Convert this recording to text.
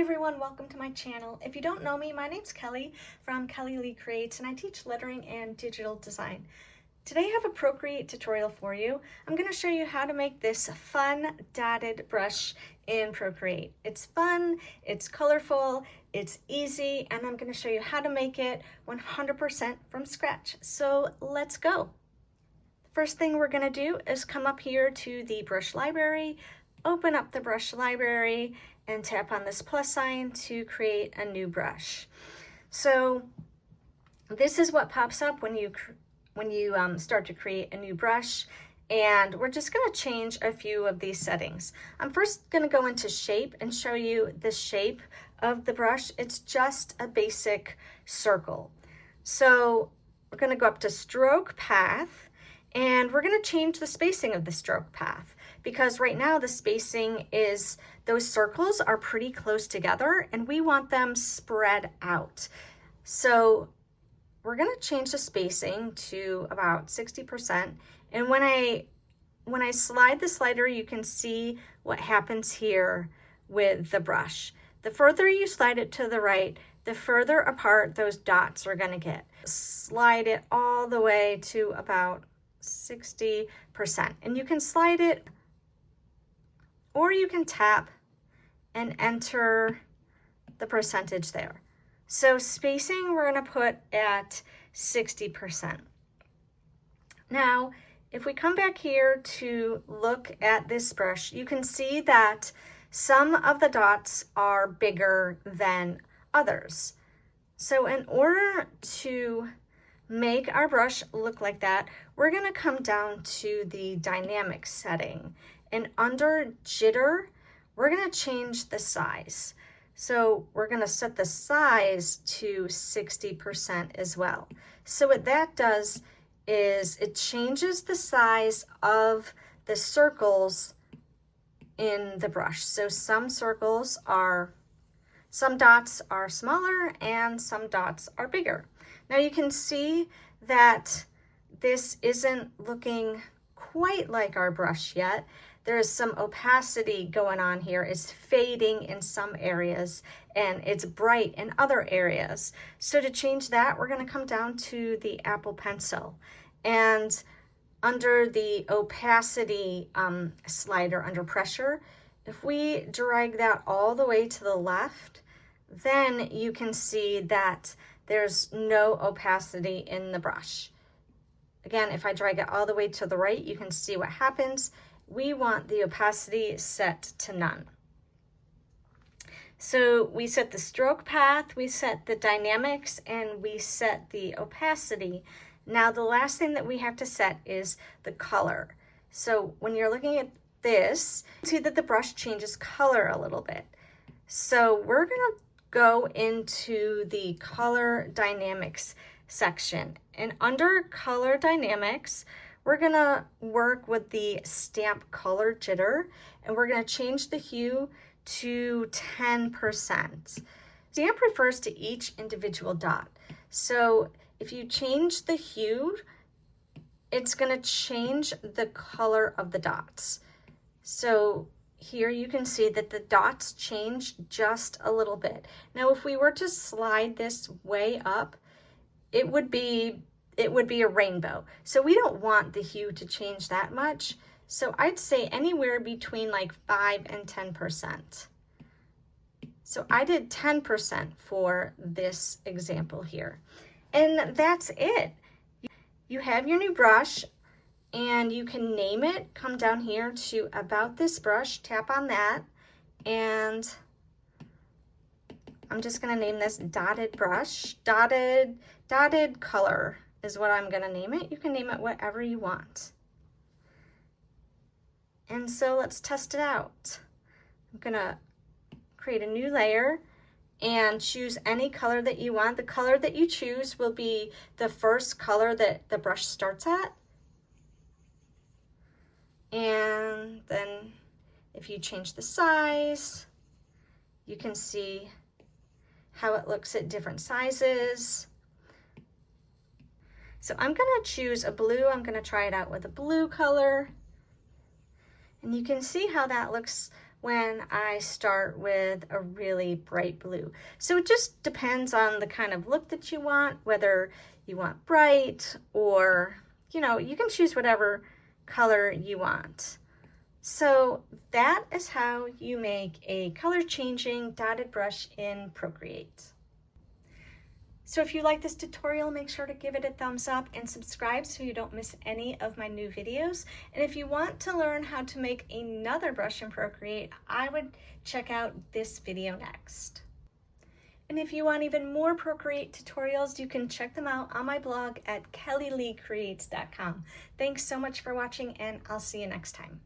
everyone, welcome to my channel. If you don't know me, my name's Kelly from Kelly Lee Creates, and I teach lettering and digital design. Today I have a Procreate tutorial for you. I'm going to show you how to make this fun dotted brush in Procreate. It's fun, it's colorful, it's easy, and I'm going to show you how to make it 100% from scratch. So let's go. First thing we're going to do is come up here to the brush library, open up the brush library, and tap on this plus sign to create a new brush. So this is what pops up when you start to create a new brush, and we're just going to change a few of these settings. I'm first going to go into shape and show you the shape of the brush. It's just a basic circle. So we're going to go up to stroke path, and we're going to change the spacing of the stroke path, because right now the spacing is, those circles are pretty close together and we want them spread out. So we're going to change the spacing to about 60%. And when I slide the slider, you can see what happens here with the brush. The further you slide it to the right, the further apart those dots are going to get. Slide it all the way to about 60%. And you can slide it, or you can tap and enter the percentage there. So spacing we're going to put at 60%. Now, if we come back here to look at this brush, you can see that some of the dots are bigger than others. So in order to make our brush look like that, we're going to come down to the dynamic setting, and under jitter we're going to change the size. So we're going to set the size to 60% as well. So what that does is it changes the size of the circles in the brush. So some dots are smaller and some dots are bigger. Now you can see that this isn't looking quite like our brush yet. There is some opacity going on here. It's fading in some areas and it's bright in other areas. So to change that, we're going to come down to the Apple Pencil, and under the opacity slider under pressure, if we drag that all the way to the left, then you can see that there's no opacity in the brush. Again, if I drag it all the way to the right, you can see what happens. We want the opacity set to none. So we set the stroke path, we set the dynamics, and we set the opacity. Now the last thing that we have to set is the color. So when you're looking at this, you see that the brush changes color a little bit. So we're going to go into the color dynamics section, and under color dynamics we're going to work with the stamp color jitter, and we're going to change the hue to 10%. Stamp refers to each individual dot. So if you change the hue, it's going to change the color of the dots. So here you can see that the dots change just a little bit. Now if we were to slide this way up, it would be a rainbow. So we don't want the hue to change that much. So I'd say anywhere between like 5 and 10%. So I did 10% for this example here. And that's it. You have your new brush, and you can name it. Come down here to About This Brush, tap on that, and I'm just going to name this Dotted Brush. Dotted Color is what I'm going to name it. You can name it whatever you want. And so let's test it out. I'm going to create a new layer and choose any color that you want. The color that you choose will be the first color that the brush starts at. And then if you change the size, you can see how it looks at different sizes. So I'm going to choose a blue. I'm going to try it out with a blue color. And you can see how that looks when I start with a really bright blue. So it just depends on the kind of look that you want, whether you want bright or, you know, you can choose whatever color you want. So that is how you make a color changing dotted brush in Procreate. So if you like this tutorial, make sure to give it a thumbs up and subscribe so you don't miss any of my new videos. And if you want to learn how to make another brush in Procreate, I would check out this video next. And if you want even more Procreate tutorials, you can check them out on my blog at kellyleecreates.com. Thanks so much for watching, and I'll see you next time.